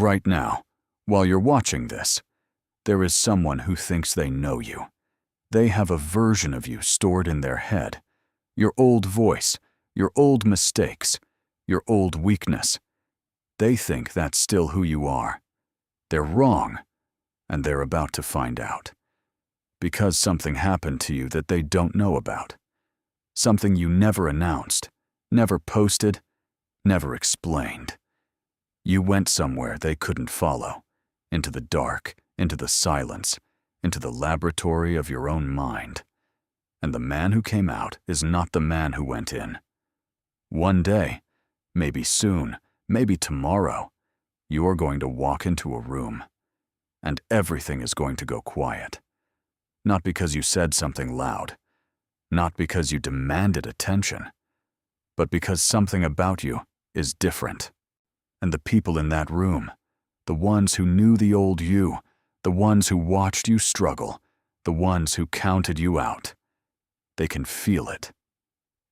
Right now, while you're watching this, there is someone who thinks they know you. They have a version of you stored in their head. Your old voice, your old mistakes, your old weakness. They think that's still who you are. They're wrong, and they're about to find out. Because something happened to you that they don't know about. Something you never announced, never posted, never explained. You went somewhere they couldn't follow, into the dark, into the silence, into the laboratory of your own mind. And the man who came out is not the man who went in. One day, maybe soon, maybe tomorrow, you're going to walk into a room, and everything is going to go quiet. Not because you said something loud, not because you demanded attention, but because something about you is different. And the people in that room, the ones who knew the old you, the ones who watched you struggle, the ones who counted you out, they can feel it.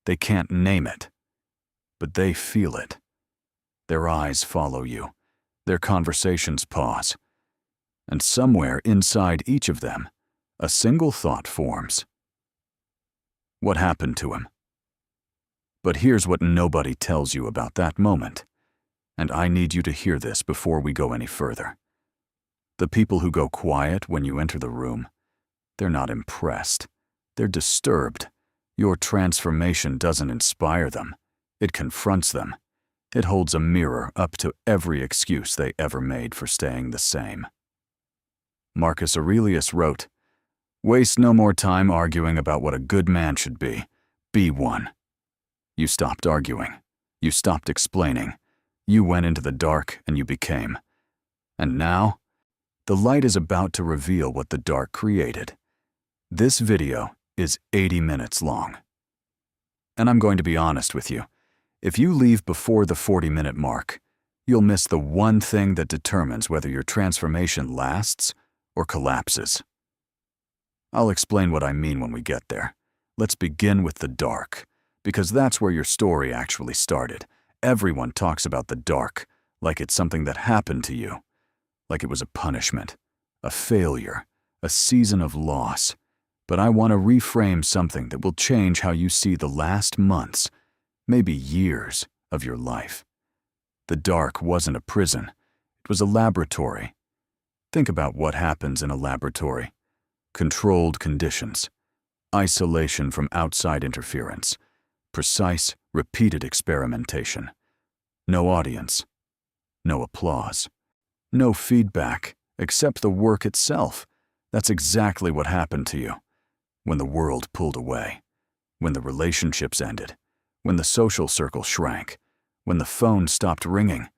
They can't name it, but they feel it. Their eyes follow you, their conversations pause, and somewhere inside each of them, a single thought forms. What happened to him? But here's what nobody tells you about that moment, and I need you to hear this before we go any further. The people who go quiet when you enter the room, they're not impressed. They're disturbed. Your transformation doesn't inspire them. It confronts them. It holds a mirror up to every excuse they ever made for staying the same. Marcus Aurelius wrote, "Waste no more time arguing about what a good man should be. Be one." You stopped arguing. You stopped explaining. You went into the dark and you became. And now, the light is about to reveal what the dark created. This video is 80 minutes long. And I'm going to be honest with you. If you leave before the 40-minute mark, you'll miss the one thing that determines whether your transformation lasts or collapses. I'll explain what I mean when we get there. Let's begin with the dark, because that's where your story actually started. Everyone talks about the dark, like it's something that happened to you, like it was a punishment, a failure, a season of loss. But I want to reframe something that will change how you see the last months, maybe years, of your life. The dark wasn't a prison. It was a laboratory. Think about what happens in a laboratory. Controlled conditions, isolation from outside interference, precise, repeated experimentation. No audience, no applause, no feedback except the work itself. That's exactly what happened to you. When the world pulled away, when the relationships ended, when the social circle shrank, when the phone stopped ringing,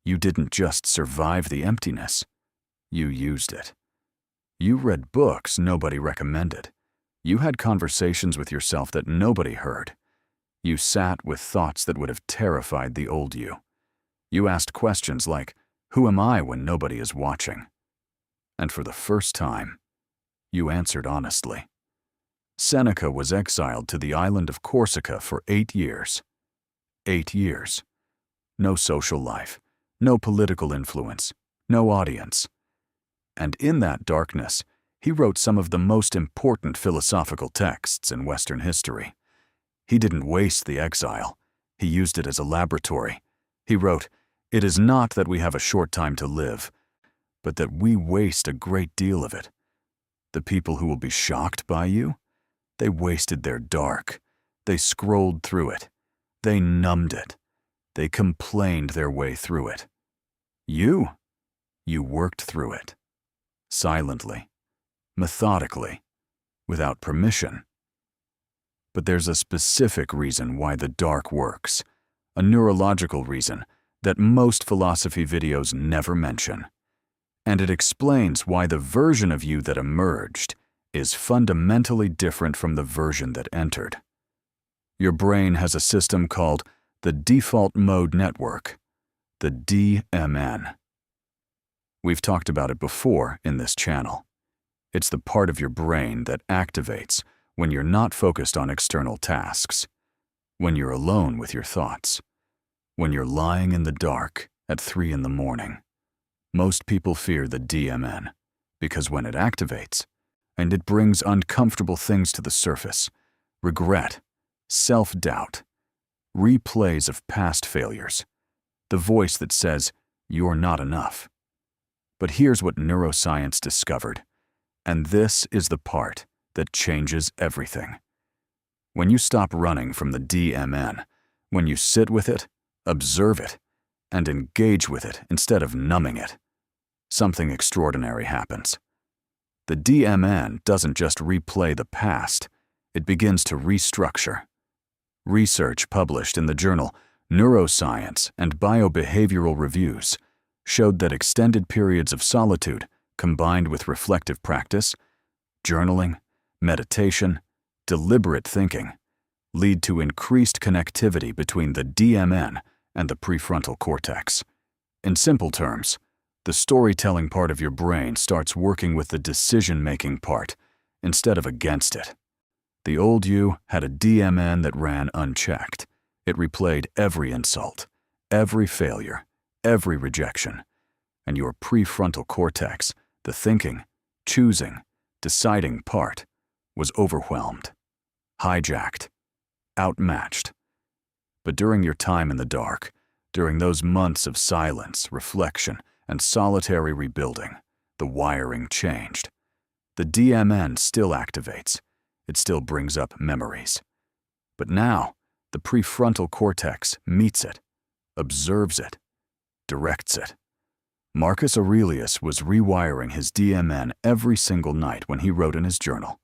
you didn't just survive the emptiness, you used it. You read books nobody recommended. You had conversations with yourself that nobody heard. You sat with thoughts that would have terrified the old you. You asked questions like, "Who am I when nobody is watching?" And for the first time, you answered honestly. Seneca was exiled to the island of Corsica for 8 years. 8 years. No social life, no political influence, no audience. And in that darkness, he wrote some of the most important philosophical texts in Western history. He didn't waste the exile. He used it as a laboratory. He wrote, "It is not that we have a short time to live, but that we waste a great deal of it. The people who will be shocked by you, they wasted their dark. They scrolled through it. They numbed it. They complained their way through it. You worked through it. Silently, methodically, without permission. But there's a specific reason why the dark works, a neurological reason that most philosophy videos never mention. And it explains why the version of you that emerged is fundamentally different from the version that entered. Your brain has a system called the Default Mode Network, the DMN. We've talked about it before in this channel. It's the part of your brain that activates when you're not focused on external tasks, when you're alone with your thoughts, when you're lying in the dark at 3 in the morning, Most people fear the DMN because when it activates, and it brings uncomfortable things to the surface, regret, self-doubt, replays of past failures, the voice that says, "You're not enough." But here's what neuroscience discovered, and this is the part that changes everything. When you stop running from the DMN, when you sit with it, observe it, and engage with it instead of numbing it, something extraordinary happens. The DMN doesn't just replay the past, it begins to restructure. Research published in the journal Neuroscience and Biobehavioral Reviews showed that extended periods of solitude combined with reflective practice, journaling, meditation, deliberate thinking, lead to increased connectivity between the DMN and the prefrontal cortex. In simple terms, the storytelling part of your brain starts working with the decision-making part instead of against it. The old you had a DMN that ran unchecked. It replayed every insult, every failure, every rejection. And your prefrontal cortex, the thinking, choosing, deciding part, was overwhelmed, hijacked, outmatched. But during your time in the dark, during those months of silence, reflection, and solitary rebuilding, the wiring changed. The DMN still activates. It still brings up memories. But now, the prefrontal cortex meets it, observes it, directs it. Marcus Aurelius was rewiring his DMN every single night when he wrote in his journal.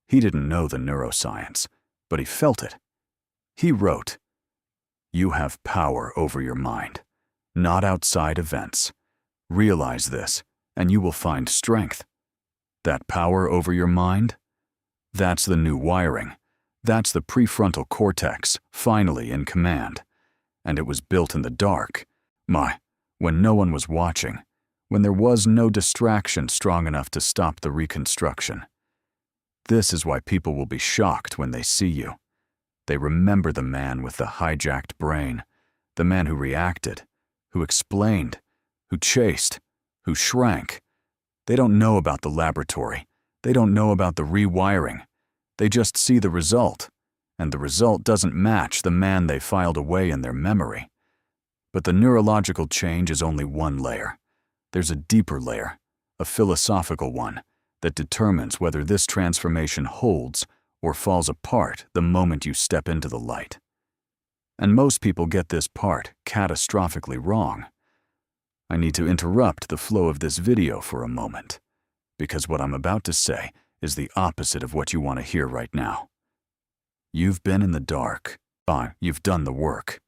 He didn't know the neuroscience, but he felt it. He wrote, "You have power over your mind, not outside events. Realize this, and you will find strength." That power over your mind? That's the new wiring. That's the prefrontal cortex, finally in command. And it was built in the dark. When no one was watching, when there was no distraction strong enough to stop the reconstruction. This is why people will be shocked when they see you. They remember the man with the hijacked brain, the man who reacted, who explained, who chased, who shrank. They don't know about the laboratory. They don't know about the rewiring. They just see the result, and the result doesn't match the man they filed away in their memory. But the neurological change is only one layer. There's a deeper layer, a philosophical one, that determines whether this transformation holds or falls apart the moment you step into the light. And most people get this part catastrophically wrong. I need to interrupt the flow of this video for a moment, because what I'm about to say is the opposite of what you want to hear right now. You've been in the dark. You've done the work.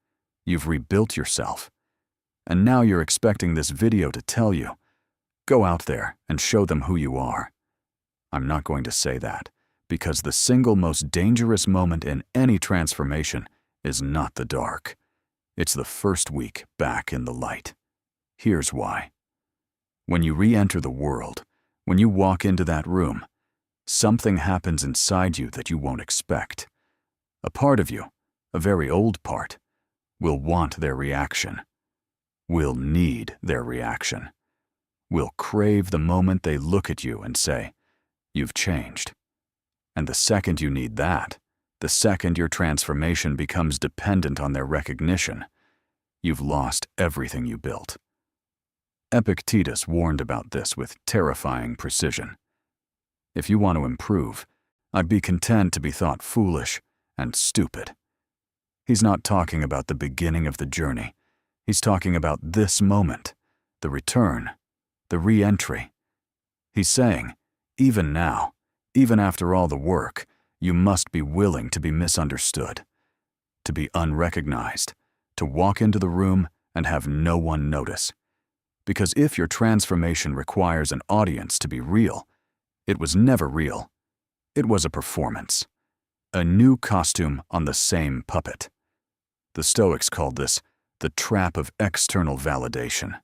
You've rebuilt yourself. And now you're expecting this video to tell you, go out there and show them who you are. I'm not going to say that, because the single most dangerous moment in any transformation is not the dark. It's the first week back in the light. Here's why. When you re-enter the world, when you walk into that room, something happens inside you that you won't expect. A part of you, a very old part, will want their reaction, will need their reaction, will crave the moment they look at you and say, "You've changed." And the second you need that, the second your transformation becomes dependent on their recognition, you've lost everything you built. Epictetus warned about this with terrifying precision. If you want to improve, I'd be content to be thought foolish and stupid. He's not talking about the beginning of the journey. He's talking about this moment, the return, the re-entry. He's saying, even now, even after all the work, you must be willing to be misunderstood, to be unrecognized, to walk into the room and have no one notice. Because if your transformation requires an audience to be real, it was never real. It was a performance. A new costume on the same puppet. The Stoics called this the trap of external validation,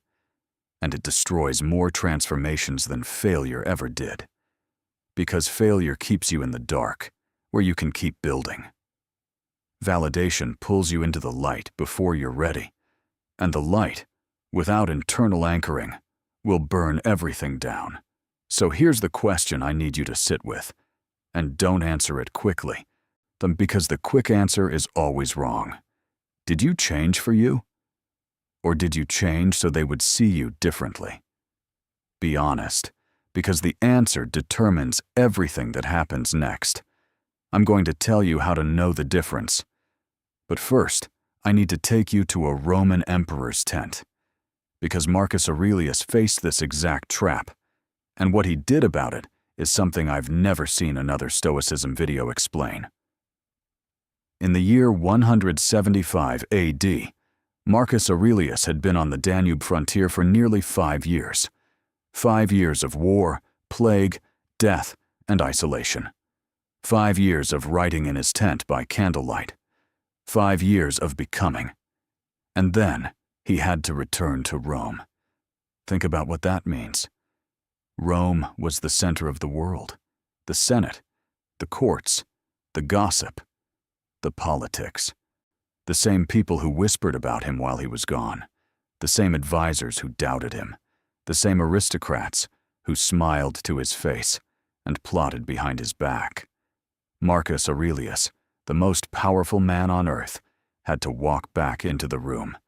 and it destroys more transformations than failure ever did. Because failure keeps you in the dark, where you can keep building. Validation pulls you into the light before you're ready, and the light, without internal anchoring, will burn everything down. So here's the question I need you to sit with, and don't answer it quickly, because the quick answer is always wrong. Did you change for you? Or did you change so they would see you differently? Be honest, because the answer determines everything that happens next. I'm going to tell you how to know the difference. But first, I need to take you to a Roman emperor's tent, because Marcus Aurelius faced this exact trap, and what he did about it is something I've never seen another Stoicism video explain. In the year 175 AD, Marcus Aurelius had been on the Danube frontier for nearly 5 years. 5 years of war, plague, death, and isolation. 5 years of writing in his tent by candlelight. 5 years of becoming. And then he had to return to Rome. Think about what that means. Rome was the center of the world, the Senate, the courts, the gossip, the politics. The same people who whispered about him while he was gone, the same advisors who doubted him, the same aristocrats who smiled to his face and plotted behind his back. Marcus Aurelius, the most powerful man on earth, had to walk back into the room.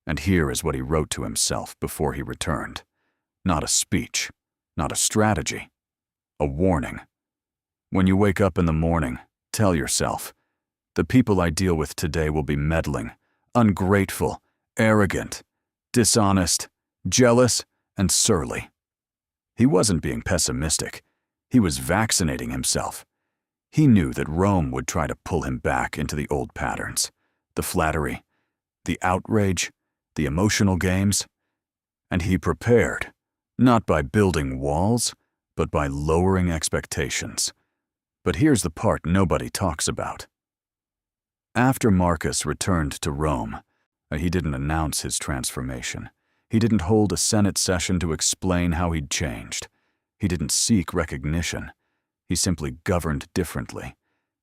And here is what he wrote to himself before he returned. Not a speech, not a strategy, a warning. When you wake up in the morning, tell yourself, the people I deal with today will be meddling, ungrateful, arrogant, dishonest, jealous, and surly. He wasn't being pessimistic. He was vaccinating himself. He knew that Rome would try to pull him back into the old patterns, the flattery, the outrage, the emotional games. And he prepared, not by building walls, but by lowering expectations. But here's the part nobody talks about. After Marcus returned to Rome, he didn't announce his transformation. He didn't hold a Senate session to explain how he'd changed. He didn't seek recognition. He simply governed differently.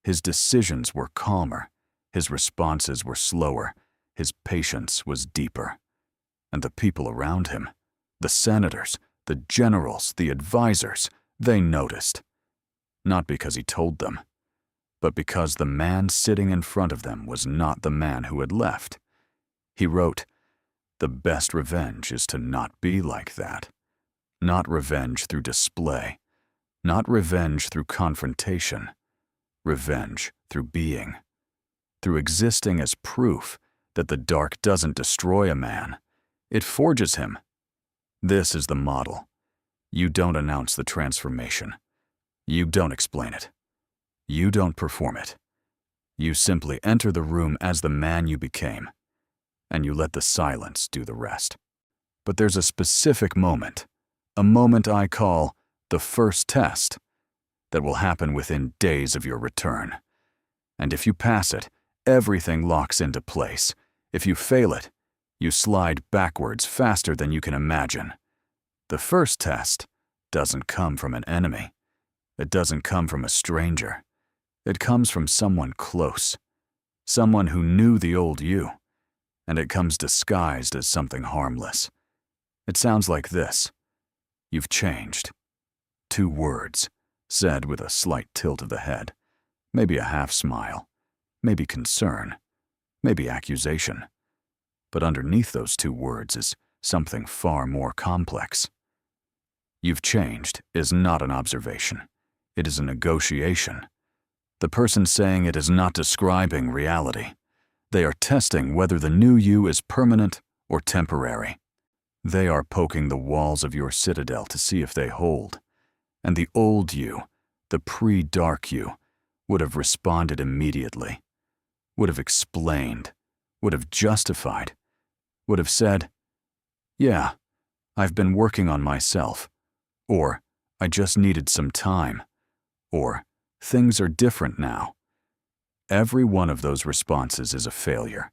His decisions were calmer. His responses were slower. His patience was deeper. And the people around him, the senators, the generals, the advisors, they noticed. Not because he told them, but because the man sitting in front of them was not the man who had left. He wrote, "The best revenge is to not be like that. Not revenge through display. Not revenge through confrontation. Revenge through being. Through existing as proof that the dark doesn't destroy a man. It forges him. This is the model. You don't announce the transformation. You don't explain it. You don't perform it. You simply enter the room as the man you became, and you let the silence do the rest. But there's a specific moment, a moment I call the first test, that will happen within days of your return. And if you pass it, everything locks into place. If you fail it, you slide backwards faster than you can imagine. The first test doesn't come from an enemy. It doesn't come from a stranger. It comes from someone close, someone who knew the old you, and it comes disguised as something harmless. It sounds like this. You've changed. 2 words, said with a slight tilt of the head, maybe a half smile, maybe concern, maybe accusation. But underneath those 2 words is something far more complex. You've changed is not an observation. It is a negotiation. The person saying it is not describing reality. They are testing whether the new you is permanent or temporary. They are poking the walls of your citadel to see if they hold. And the old you, the pre-dark you, would have responded immediately, would have explained, would have justified, would have said, "Yeah, I've been working on myself," or "I just needed some time," or "Things are different now." Every one of those responses is a failure,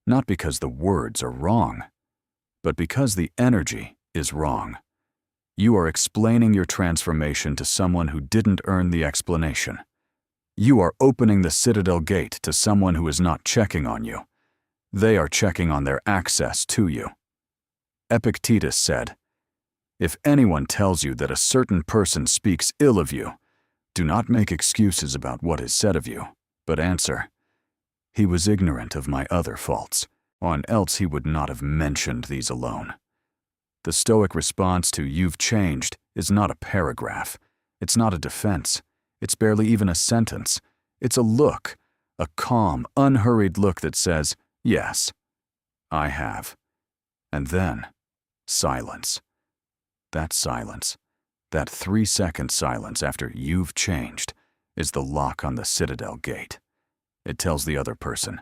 not because the words are wrong, but because the energy is wrong. You are explaining your transformation to someone who didn't earn the explanation. You are opening the Citadel gate to someone who is not checking on you. They are checking on their access to you. Epictetus said, If anyone tells you that a certain person speaks ill of you, do not make excuses about what is said of you, but answer, "He was ignorant of my other faults, or else he would not have mentioned these alone." The Stoic response to "you've changed" is not a paragraph. It's not a defense. It's barely even a sentence. It's a look, a calm, unhurried look that says, "Yes, I have." And then, silence. That silence, that 3-second silence after "you've changed," is the lock on the Citadel gate. It tells the other person,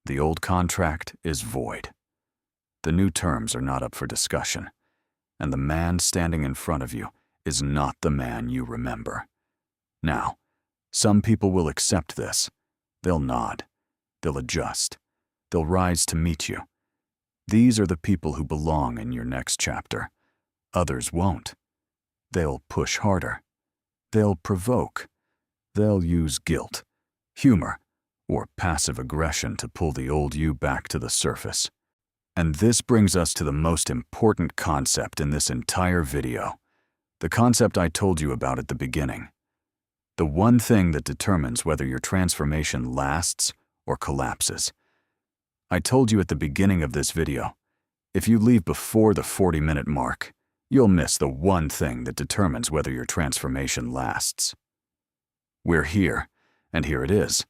the old contract is void. The new terms are not up for discussion, and the man standing in front of you is not the man you remember. Now, some people will accept this. They'll nod. They'll adjust. They'll rise to meet you. These are the people who belong in your next chapter. Others won't. They'll push harder. They'll provoke. They'll use guilt, humor, or passive aggression to pull the old you back to the surface. And this brings us to the most important concept in this entire video, the concept I told you about at the beginning. The one thing that determines whether your transformation lasts or collapses. I told you at the beginning of this video, if you leave before the 40-minute mark, you'll miss the one thing that determines whether your transformation lasts. We're here, and here it is.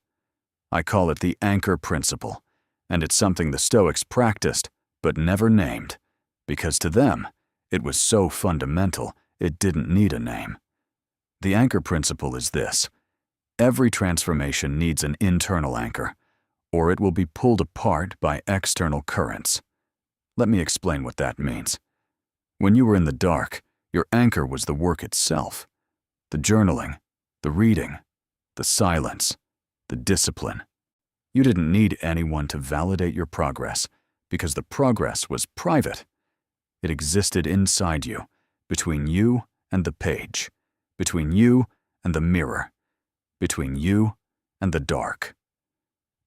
I call it the anchor principle, and it's something the Stoics practiced but never named, because to them, it was so fundamental it didn't need a name. The anchor principle is this: every transformation needs an internal anchor, or it will be pulled apart by external currents. Let me explain what that means. When you were in the dark, your anchor was the work itself. The journaling, the reading, the silence, the discipline. You didn't need anyone to validate your progress because the progress was private. It existed inside you, between you and the page, between you and the mirror, between you and the dark.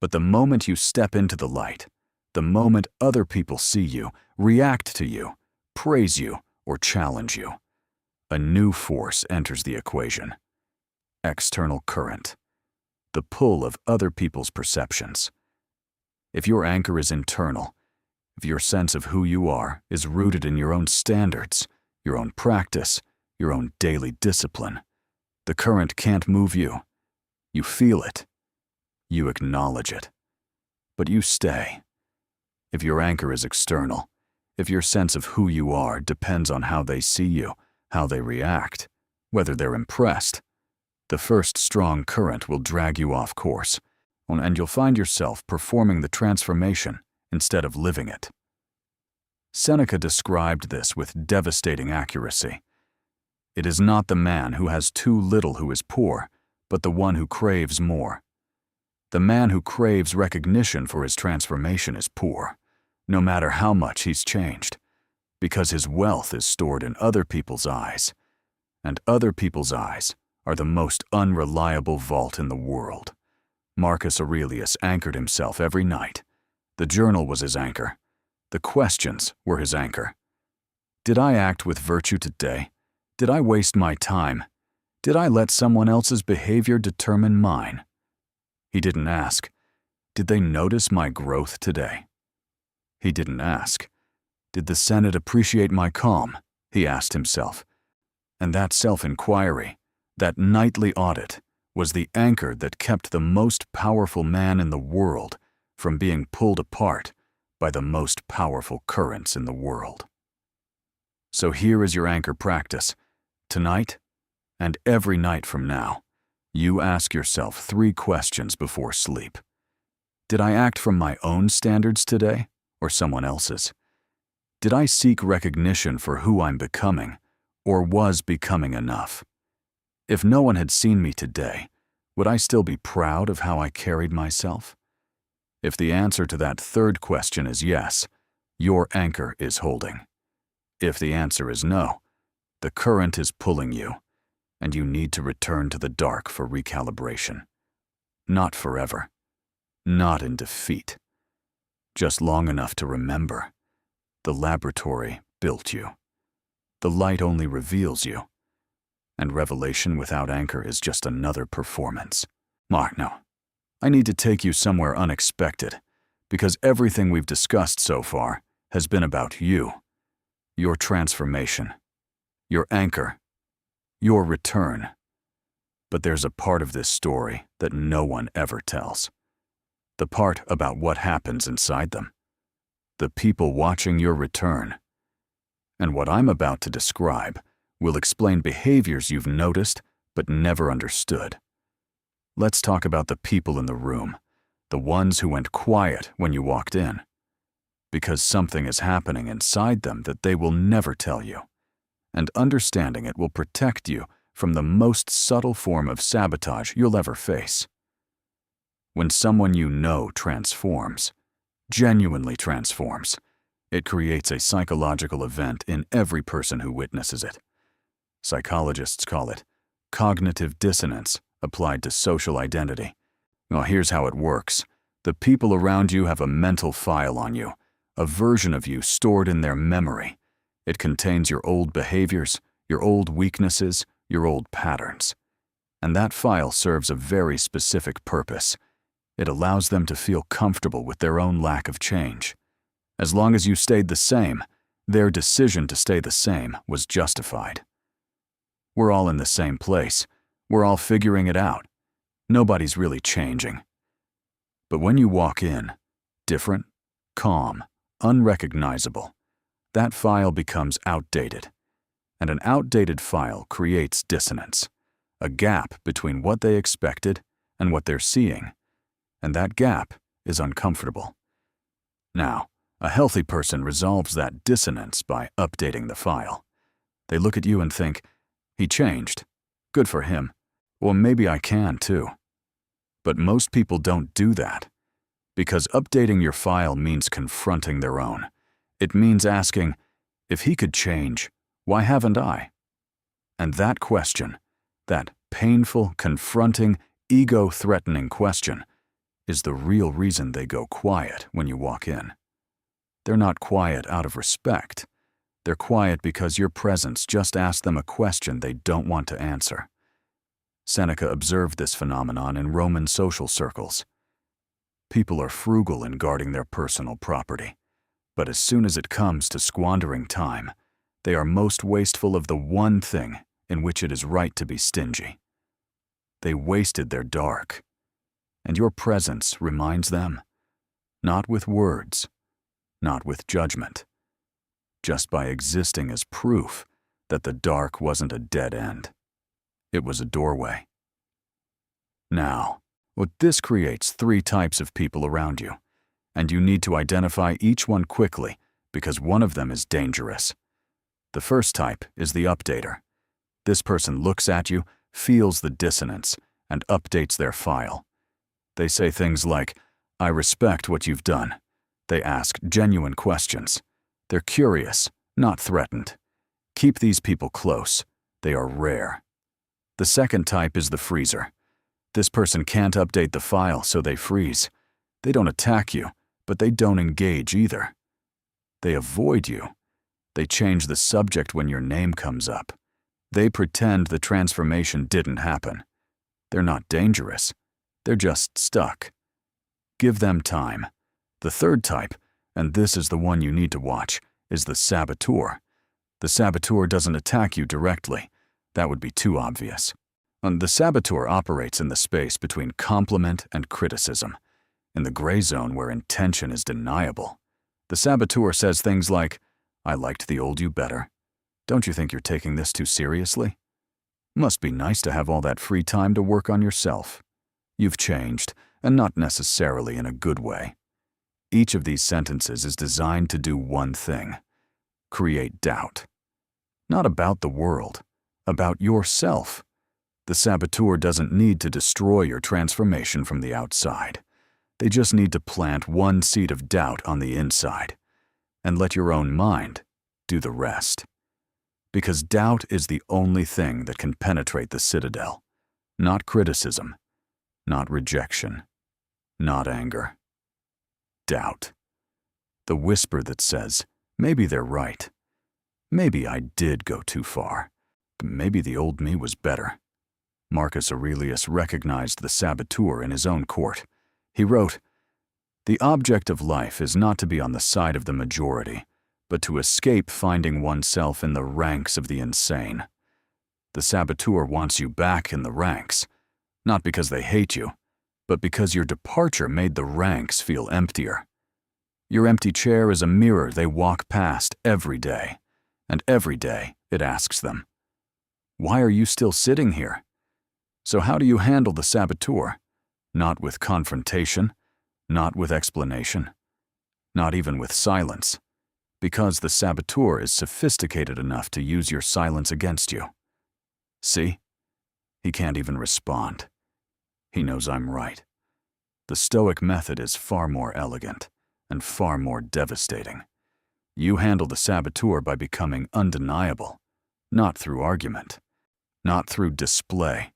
But the moment you step into the light, the moment other people see you, react to you, praise you, or challenge you, a new force enters the equation. External current. The pull of other people's perceptions. If your anchor is internal, if your sense of who you are is rooted in your own standards, your own practice, your own daily discipline, the current can't move you. You feel it. You acknowledge it. But you stay. If your anchor is external, if your sense of who you are depends on how they see you, how they react, whether they're impressed, the first strong current will drag you off course, and you'll find yourself performing the transformation instead of living it. Seneca described this with devastating accuracy. It is not the man who has too little who is poor, but the one who craves more. The man who craves recognition for his transformation is poor, no matter how much he's changed, because his wealth is stored in other people's eyes, and other people's eyes are the most unreliable vault in the world. Marcus Aurelius anchored himself every night. The journal was his anchor. The questions were his anchor. Did I act with virtue today? Did I waste my time? Did I let someone else's behavior determine mine? He didn't ask, did they notice my growth today? He didn't ask, did the Senate appreciate my calm? He asked himself. And that self-inquiry, that nightly audit, was the anchor that kept the most powerful man in the world from being pulled apart by the most powerful currents in the world. So here is your anchor practice. Tonight, and every night from now, you ask yourself 3 questions before sleep. Did I act from my own standards today, or someone else's? Did I seek recognition for who I'm becoming, or was becoming enough? If no one had seen me today, would I still be proud of how I carried myself? If the answer to that 3rd question is yes, your anchor is holding. If the answer is no, the current is pulling you, and you need to return to the dark for recalibration. Not forever. Not in defeat. Just long enough to remember. The laboratory built you. The light only reveals you, and revelation without anchor is just another performance. No, I need to take you somewhere unexpected, because everything we've discussed so far has been about you, your transformation, your anchor, your return. But there's a part of this story that no one ever tells. The part about what happens inside them. The people watching your return. And what I'm about to describe will explain behaviors you've noticed but never understood. Let's talk about the people in the room, the ones who went quiet when you walked in. Because something is happening inside them that they will never tell you. And understanding it will protect you from the most subtle form of sabotage you'll ever face. When someone you know transforms, genuinely transforms, it creates a psychological event in every person who witnesses it. Psychologists call it cognitive dissonance applied to social identity. Well, here's how it works. The people around you have a mental file on you, a version of you stored in their memory. It contains your old behaviors, your old weaknesses, your old patterns. And that file serves a very specific purpose. It allows them to feel comfortable with their own lack of change. As long as you stayed the same, their decision to stay the same was justified. We're all in the same place. We're all figuring it out. Nobody's really changing. But when you walk in, different, calm, unrecognizable, that file becomes outdated. And an outdated file creates dissonance, a gap between what they expected and what they're seeing. And that gap is uncomfortable. Now, a healthy person resolves that dissonance by updating the file. They look at you and think, he changed. Good for him. Or maybe I can too. But most people don't do that. Because updating your file means confronting their own. It means asking, if he could change, why haven't I? And that question, that painful, confronting, ego-threatening question, is the real reason they go quiet when you walk in. They're not quiet out of respect. They're quiet because your presence just asked them a question they don't want to answer. Seneca observed this phenomenon in Roman social circles. People are frugal in guarding their personal property, but as soon as it comes to squandering time, they are most wasteful of the one thing in which it is right to be stingy. They wasted their dark, and your presence reminds them, not with words, not with judgment, just by existing as proof that the dark wasn't a dead end. It was a doorway. Now, this creates 3 types of people around you, and you need to identify each one quickly because one of them is dangerous. The first type is the updater. This person looks at you, feels the dissonance, and updates their file. They say things like, I respect what you've done. They ask genuine questions. They're curious, not threatened. Keep these people close. They are rare. The second type is the freezer. This person can't update the file, so they freeze. They don't attack you, but they don't engage either. They avoid you. They change the subject when your name comes up. They pretend the transformation didn't happen. They're not dangerous. They're just stuck. Give them time. The third type, and this is the one you need to watch, is the saboteur. The saboteur doesn't attack you directly. That would be too obvious. The saboteur operates in the space between compliment and criticism, in the gray zone where intention is deniable. The saboteur says things like, I liked the old you better. Don't you think you're taking this too seriously? Must be nice to have all that free time to work on yourself. You've changed, and not necessarily in a good way. Each of these sentences is designed to do one thing: create doubt. Not about the world, about yourself. The saboteur doesn't need to destroy your transformation from the outside. They just need to plant one seed of doubt on the inside, and let your own mind do the rest. Because doubt is the only thing that can penetrate the citadel. Not criticism, not rejection, not anger. Doubt. The whisper that says, maybe they're right. Maybe I did go too far. Maybe the old me was better. Marcus Aurelius recognized the saboteur in his own court. He wrote, "The object of life is not to be on the side of the majority, but to escape finding oneself in the ranks of the insane." The saboteur wants you back in the ranks, not because they hate you, but because your departure made the ranks feel emptier. Your empty chair is a mirror they walk past every day, and every day it asks them, "Why are you still sitting here?" So how do you handle the saboteur? Not with confrontation, not with explanation, not even with silence, because the saboteur is sophisticated enough to use your silence against you. See? He can't even respond. He knows I'm right. The Stoic method is far more elegant and far more devastating. You handle the saboteur by becoming undeniable, not through argument, not through display,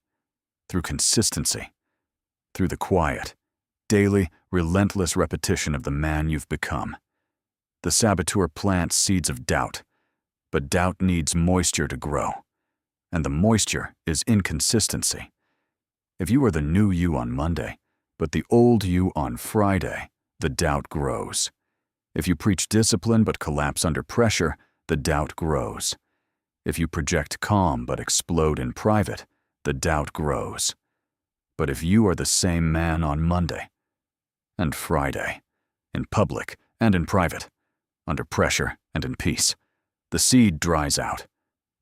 through consistency, through the quiet, daily, relentless repetition of the man you've become. The saboteur plants seeds of doubt, but doubt needs moisture to grow, and the moisture is inconsistency. If you are the new you on Monday, but the old you on Friday, the doubt grows. If you preach discipline but collapse under pressure, the doubt grows. If you project calm but explode in private, the doubt grows. But if you are the same man on Monday and Friday, in public and in private, under pressure and in peace, the seed dries out,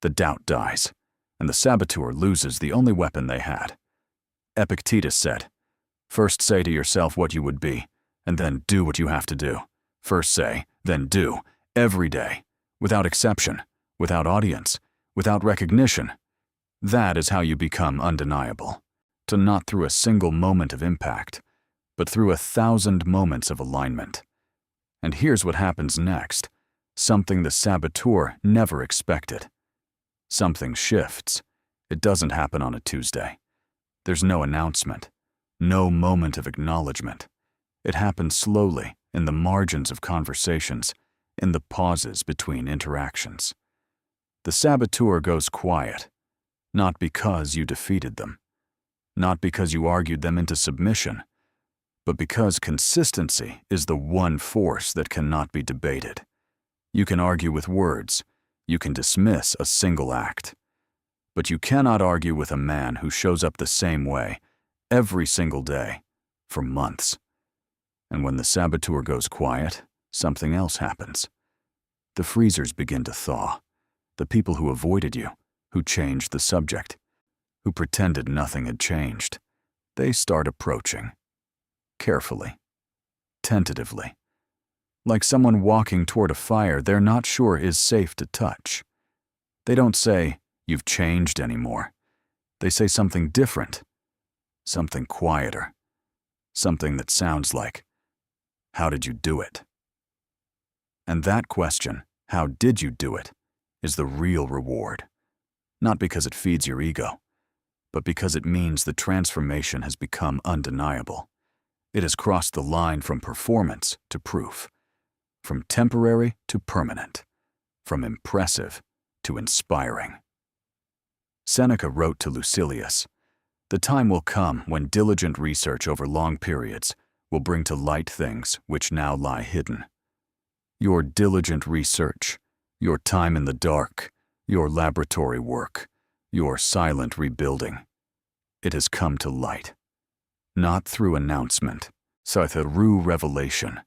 the doubt dies, and the saboteur loses the only weapon they had. Epictetus said, "First say to yourself what you would be, and then do what you have to do. First say, then do, every day, without exception, without audience, without recognition." That is how you become undeniable, to not through a single moment of impact, but through 1,000 moments of alignment. And here's what happens next, something the saboteur never expected. Something shifts. It doesn't happen on a Tuesday. There's no announcement, no moment of acknowledgement. It happens slowly, in the margins of conversations, in the pauses between interactions. The saboteur goes quiet, not because you defeated them, not because you argued them into submission, but because consistency is the one force that cannot be debated. You can argue with words, you can dismiss a single act, but you cannot argue with a man who shows up the same way every single day for months. And when the saboteur goes quiet, something else happens. The freezers begin to thaw. The people who avoided you, who changed the subject, who pretended nothing had changed, they start approaching. Carefully, tentatively. Like someone walking toward a fire they're not sure is safe to touch. They don't say, "You've changed" anymore. They say something different, something quieter, something that sounds like, "How did you do it?" And that question, "How did you do it?" is the real reward. Not because it feeds your ego, but because it means the transformation has become undeniable. It has crossed the line from performance to proof, from temporary to permanent, from impressive to inspiring. Seneca wrote to Lucilius, "The time will come when diligent research over long periods will bring to light things which now lie hidden." Your diligent research, your time in the dark, your laboratory work, your silent rebuilding, it has come to light. Not through announcement, so through revelation,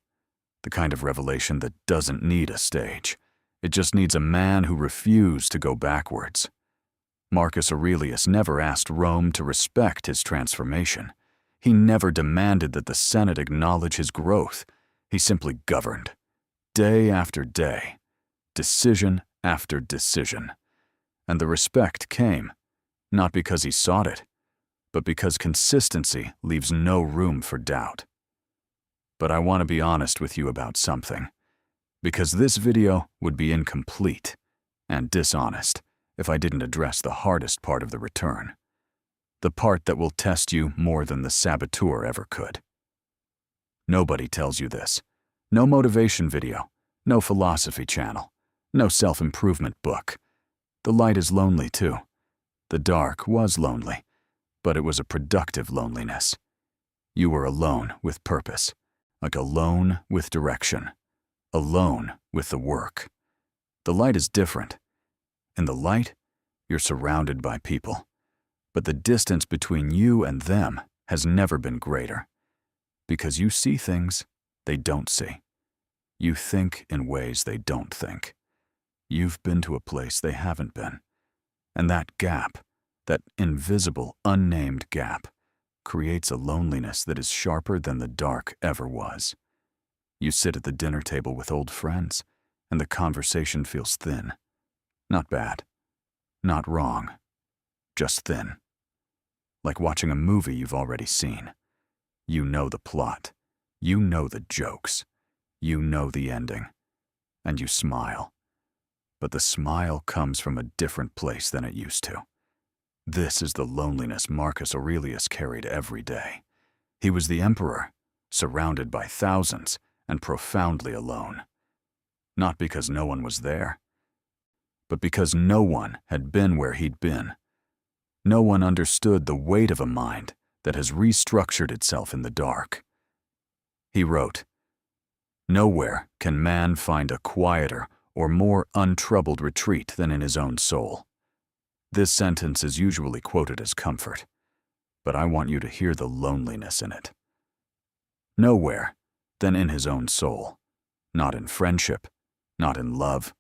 the kind of revelation that doesn't need a stage. It just needs a man who refused to go backwards. Marcus Aurelius never asked Rome to respect his transformation. He never demanded that the Senate acknowledge his growth. He simply governed, day after day, decision after decision. And the respect came, not because he sought it, but because consistency leaves no room for doubt. But I want to be honest with you about something, because this video would be incomplete and dishonest if I didn't address the hardest part of the return, the part that will test you more than the saboteur ever could. Nobody tells you this. No motivation video, no philosophy channel, no self-improvement book. The light is lonely too. The dark was lonely, but it was a productive loneliness. You were alone with purpose, like alone with direction, alone with the work. The light is different. In the light, you're surrounded by people, but the distance between you and them has never been greater, because you see things they don't see. You think in ways they don't think. You've been to a place they haven't been, and that gap, that invisible, unnamed gap, creates a loneliness that is sharper than the dark ever was. You sit at the dinner table with old friends, and the conversation feels thin. Not bad, not wrong, just thin. Like watching a movie you've already seen. You know the plot, you know the jokes, you know the ending, and you smile. But the smile comes from a different place than it used to. This is the loneliness Marcus Aurelius carried every day. He was the emperor, surrounded by thousands and profoundly alone. Not because no one was there, but because no one had been where he'd been. No one understood the weight of a mind that has restructured itself in the dark. He wrote, "Nowhere can man find a quieter or more untroubled retreat than in his own soul." This sentence is usually quoted as comfort, but I want you to hear the loneliness in it. Nowhere than in his own soul, not in friendship, not in love,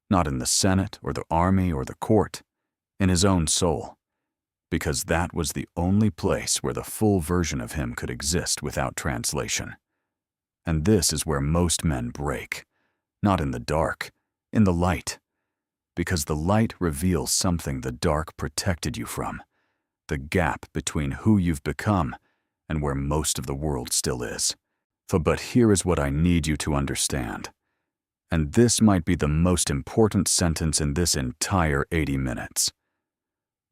not in the Senate or the army or the court, in his own soul, because that was the only place where the full version of him could exist without translation. And this is where most men break, not in the dark, in the light, because the light reveals something the dark protected you from, the gap between who you've become and where most of the world still is. But here is what I need you to understand, and this might be the most important sentence in this entire 80 minutes.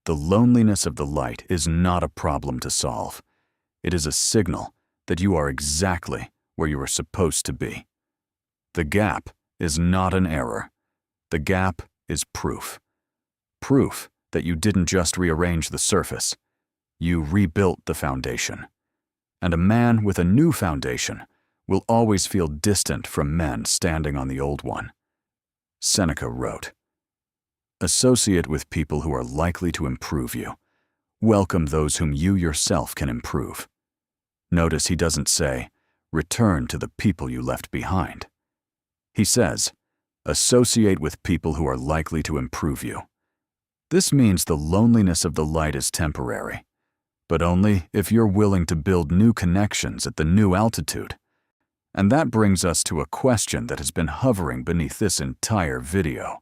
The loneliness of the light is not a problem to solve. It is a signal that you are exactly where you are supposed to be. The gap is not an error. The gap is proof. Proof that you didn't just rearrange the surface. You rebuilt the foundation. And a man with a new foundation will always feel distant from men standing on the old one. Seneca wrote, "Associate with people who are likely to improve you. Welcome those whom you yourself can improve." Notice he doesn't say, "Return to the people you left behind." He says, "Associate with people who are likely to improve you." This means the loneliness of the light is temporary, but only if you're willing to build new connections at the new altitude. And that brings us to a question that has been hovering beneath this entire video.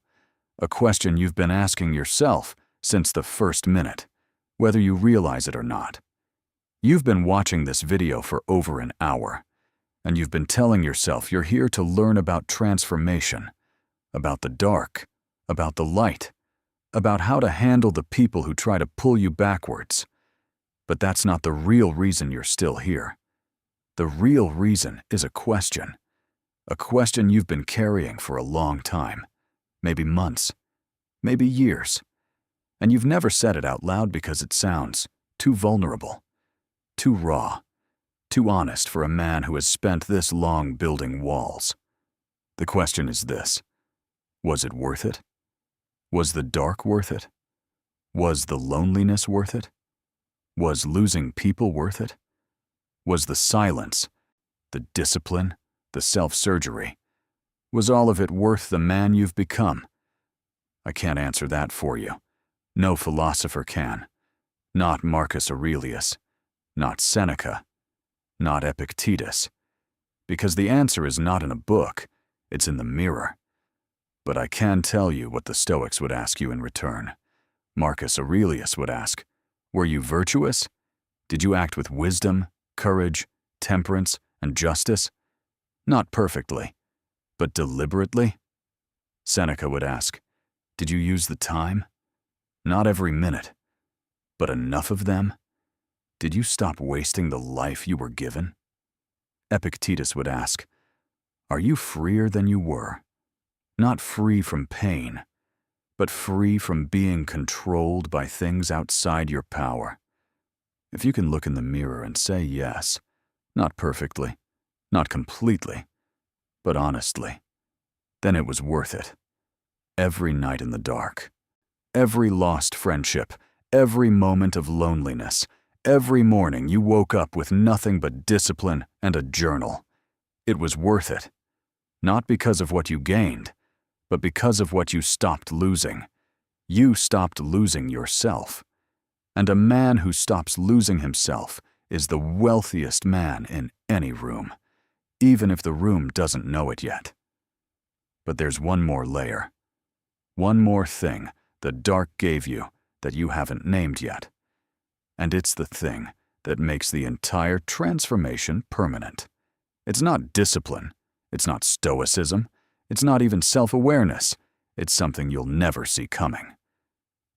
A question you've been asking yourself since the first minute, whether you realize it or not. You've been watching this video for over an hour, and you've been telling yourself you're here to learn about transformation, about the dark, about the light, about how to handle the people who try to pull you backwards. But that's not the real reason you're still here. The real reason is a question you've been carrying for a long time, maybe months, maybe years, and you've never said it out loud because it sounds too vulnerable, too raw, too honest for a man who has spent this long building walls. The question is this: was it worth it? Was the dark worth it? Was the loneliness worth it? Was losing people worth it? Was the silence, the discipline, the self-surgery, was all of it worth the man you've become? I can't answer that for you. No philosopher can. Not Marcus Aurelius, not Seneca, not Epictetus. Because the answer is not in a book, it's in the mirror. But I can tell you what the Stoics would ask you in return. Marcus Aurelius would ask, were you virtuous? Did you act with wisdom, courage, temperance, and justice? Not perfectly, but deliberately? Seneca would ask, did you use the time? Not every minute, but enough of them? Did you stop wasting the life you were given? Epictetus would ask, are you freer than you were? not free from pain, but free from being controlled by things outside your power. If you can look in the mirror and say yes, not perfectly, not completely, but honestly, then it was worth it. Every night in the dark, every lost friendship, every moment of loneliness, every morning you woke up with nothing but discipline and a journal. It was worth it. Not because of what you gained, but because of what you stopped losing. You stopped losing yourself. And a man who stops losing himself is the wealthiest man in any room, even if the room doesn't know it yet. But there's one more layer. One more thing the dark gave you that you haven't named yet. And it's the thing that makes the entire transformation permanent. It's not discipline. It's not stoicism. It's not even self-awareness. It's something you'll never see coming.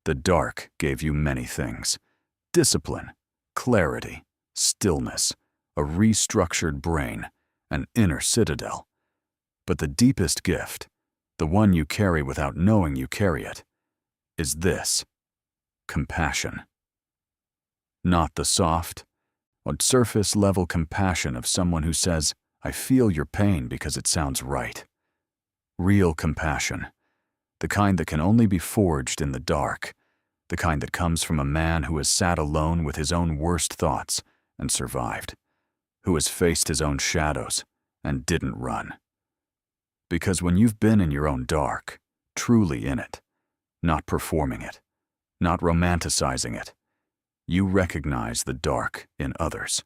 The dark gave you many things: discipline, clarity, stillness, a restructured brain, an inner citadel. But the deepest gift, the one you carry without knowing you carry it, is this: compassion. Not the soft, or surface-level compassion of someone who says, "I feel your pain because it sounds right." Real compassion, the kind that can only be forged in the dark, the kind that comes from a man who has sat alone with his own worst thoughts and survived, who has faced his own shadows and didn't run. Because when you've been in your own dark, truly in it, not performing it, not romanticizing it, you recognize the dark in others.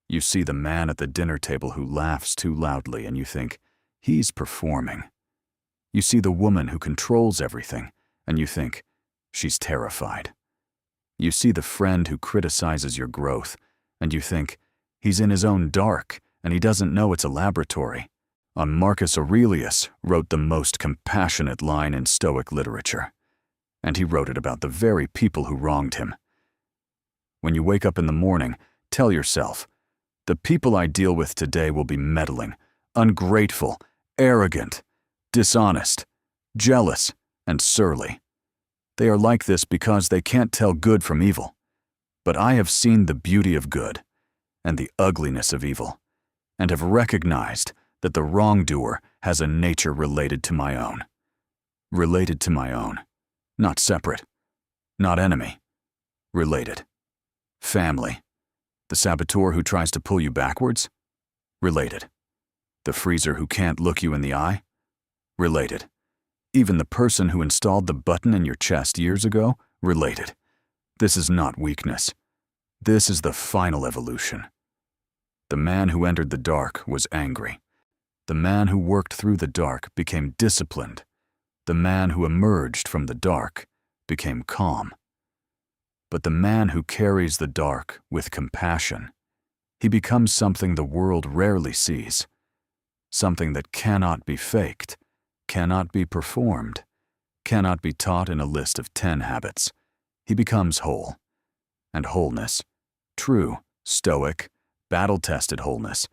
You see the man at the dinner table who laughs too loudly and you think, he's performing. You see the woman who controls everything and you think, she's terrified. You see the friend who criticizes your growth and you think, he's in his own dark and he doesn't know it's a laboratory. Marcus Aurelius wrote the most compassionate line in Stoic literature, and he wrote it about the very people who wronged him. When you wake up in the morning, tell yourself, the people I deal with today will be meddling, ungrateful, arrogant, dishonest, jealous, and surly. They are like this because they can't tell good from evil. But I have seen the beauty of good and the ugliness of evil, and have recognized that the wrongdoer has a nature related to my own. Related to my own. Not separate. Not enemy. Related. Family. The saboteur who tries to pull you backwards? Related. The freezer who can't look you in the eye? Related. Even the person who installed the button in your chest years ago? Related. This is not weakness. This is the final evolution. The man who entered the dark was angry. The man who worked through the dark became disciplined. The man who emerged from the dark became calm. But the man who carries the dark with compassion, he becomes something the world rarely sees, something that cannot be faked, cannot be performed, cannot be taught in a list of 10 habits. He becomes whole. And wholeness, true, stoic, battle-tested wholeness,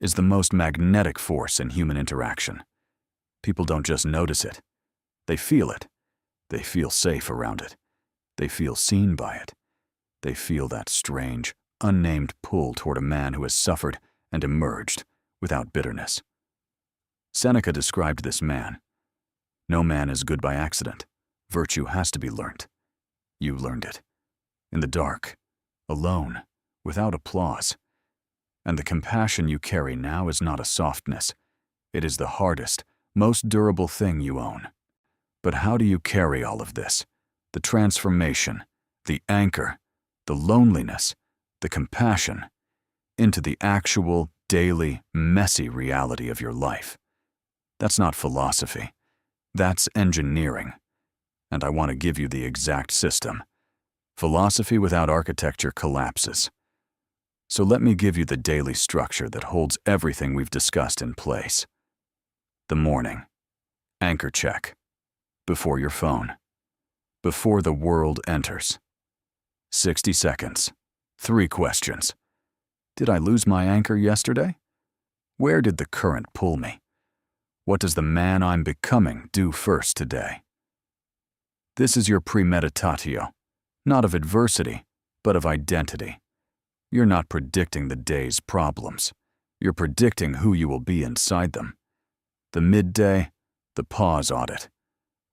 is the most magnetic force in human interaction. People don't just notice it. They feel it. They feel safe around it. They feel seen by it. They feel that strange, unnamed pull toward a man who has suffered and emerged without bitterness. Seneca described this man. No man is good by accident. Virtue has to be learnt. You learned it. In the dark, alone, without applause. And the compassion you carry now is not a softness. It is the hardest, most durable thing you own. But how do you carry all of this? The transformation, the anchor, the loneliness, the compassion, into the actual, daily, messy reality of your life. That's not philosophy. That's engineering. And I want to give you the exact system. Philosophy without architecture collapses. So let me give you the daily structure that holds everything we've discussed in place. The morning. Anchor check. Before your phone. Before the world enters. 60 seconds. 3 questions. Did I lose my anchor yesterday? Where did the current pull me? What does the man I'm becoming do first today? This is your premeditatio, not of adversity, but of identity. You're not predicting the day's problems. You're predicting who you will be inside them. The midday, the pause audit.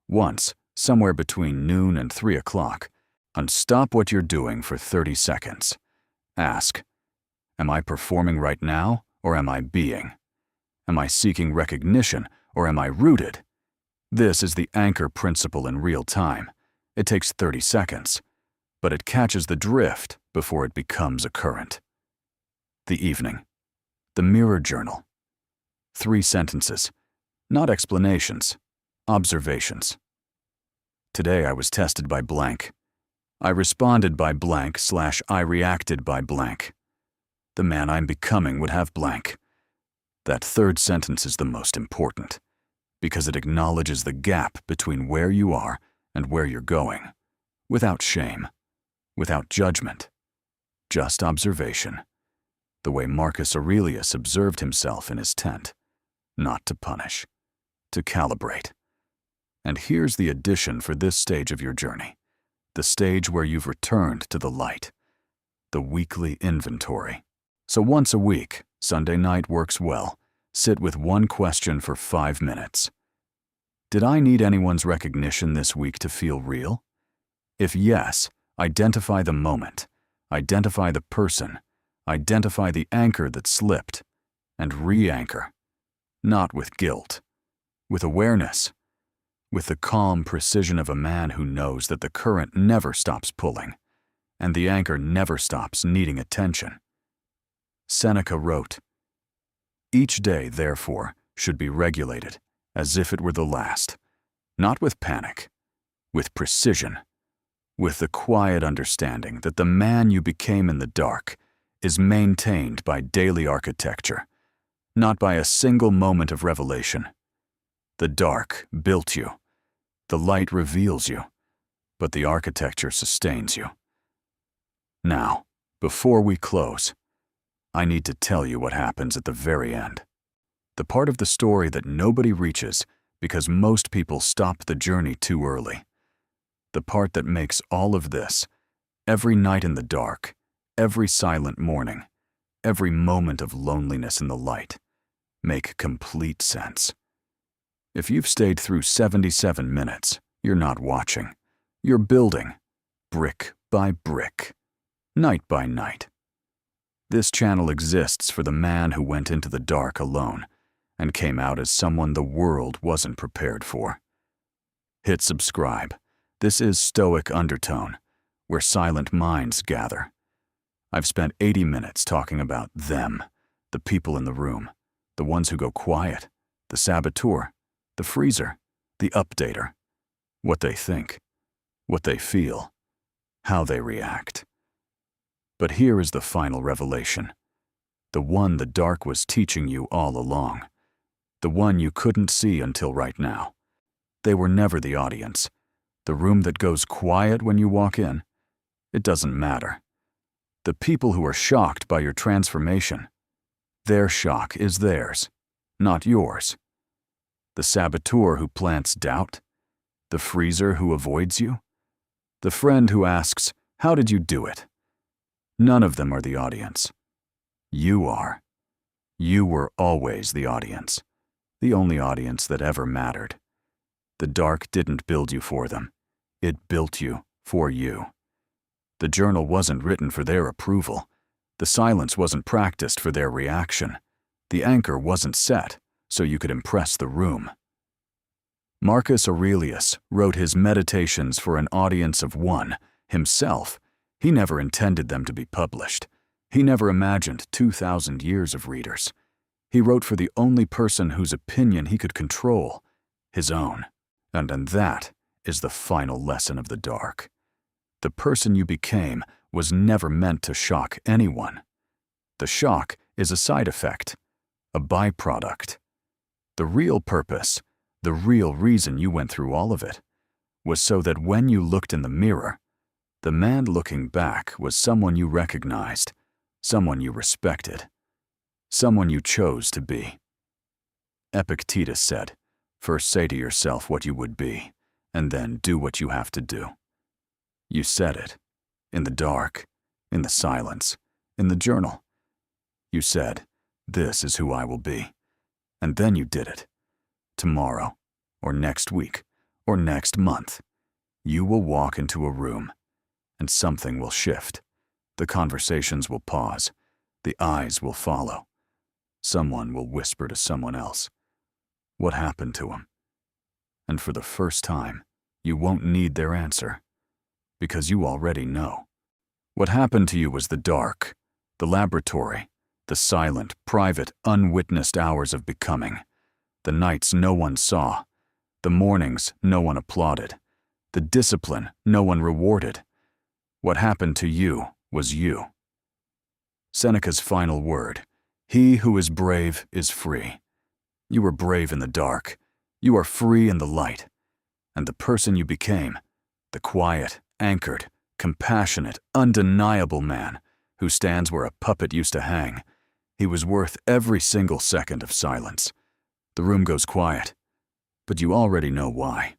Once, somewhere between noon and 3 o'clock, unstop what you're doing for 30 seconds. Ask, am I performing right now, or am I being? Am I seeking recognition, or am I rooted? This is the anchor principle in real time. It takes 30 seconds, but it catches the drift before it becomes a current. The evening. The mirror journal. 3 sentences, not explanations, observations. Today I was tested by blank. I responded by blank / I reacted by blank. The man I'm becoming would have blank. That third sentence is the most important, because it acknowledges the gap between where you are and where you're going, without shame, without judgment, just observation, the way Marcus Aurelius observed himself in his tent, not to punish, to calibrate. And here's the addition for this stage of your journey, the stage where you've returned to the light, the weekly inventory. So once a week, Sunday night works well, sit with one question for 5 minutes. Did I need anyone's recognition this week to feel real? If yes, identify the moment, identify the person, identify the anchor that slipped, and re-anchor. Not with guilt, with awareness, with the calm precision of a man who knows that the current never stops pulling, and the anchor never stops needing attention. Seneca wrote, "Each day, therefore, should be regulated, as if it were the last, not with panic, with precision, with the quiet understanding that the man you became in the dark is maintained by daily architecture, not by a single moment of revelation. The dark built you, the light reveals you, but the architecture sustains you." Now, before we close, I need to tell you what happens at the very end. The part of the story that nobody reaches because most people stop the journey too early. The part that makes all of this, every night in the dark, every silent morning, every moment of loneliness in the light, make complete sense. If you've stayed through 77 minutes, you're not watching. You're building, brick by brick, night by night. This channel exists for the man who went into the dark alone and came out as someone the world wasn't prepared for. Hit subscribe. This is Stoic Undertone, where silent minds gather. I've spent 80 minutes talking about them, the people in the room, the ones who go quiet, the saboteur, the freezer, the updater, what they think, what they feel, how they react. But here is the final revelation, the one the dark was teaching you all along, the one you couldn't see until right now. They were never the audience, the room that goes quiet when you walk in. It doesn't matter. The people who are shocked by your transformation, their shock is theirs, not yours. The saboteur who plants doubt, the freezer who avoids you, the friend who asks, "How did you do it?" None of them are the audience. You are. You were always the audience, the only audience that ever mattered. The dark didn't build you for them. It built you for you. The journal wasn't written for their approval. The silence wasn't practiced for their reaction. The anchor wasn't set so you could impress the room. Marcus Aurelius wrote his meditations for an audience of one, himself. He never intended them to be published. He never imagined 2,000 years of readers. He wrote for the only person whose opinion he could control, his own. And that is the final lesson of the dark. The person you became was never meant to shock anyone. The shock is a side effect, a byproduct. The real purpose, the real reason you went through all of it, was so that when you looked in the mirror, the man looking back was someone you recognized, someone you respected, someone you chose to be. Epictetus said, first say to yourself what you would be, and then do what you have to do. You said it. In the dark, in the silence, in the journal. You said, this is who I will be. And then you did it. Tomorrow, or next week, or next month, you will walk into a room, and something will shift. The conversations will pause. The eyes will follow. Someone will whisper to someone else. What happened to him? And for the first time, you won't need their answer, because you already know. What happened to you was the dark, the laboratory, the silent, private, unwitnessed hours of becoming, the nights no one saw, the mornings no one applauded, the discipline no one rewarded. What happened to you was you. Seneca's final word, he who is brave is free. You were brave in the dark. You are free in the light. And the person you became, the quiet, anchored, compassionate, undeniable man who stands where a puppet used to hang, he was worth every single second of silence. The room goes quiet, but you already know why.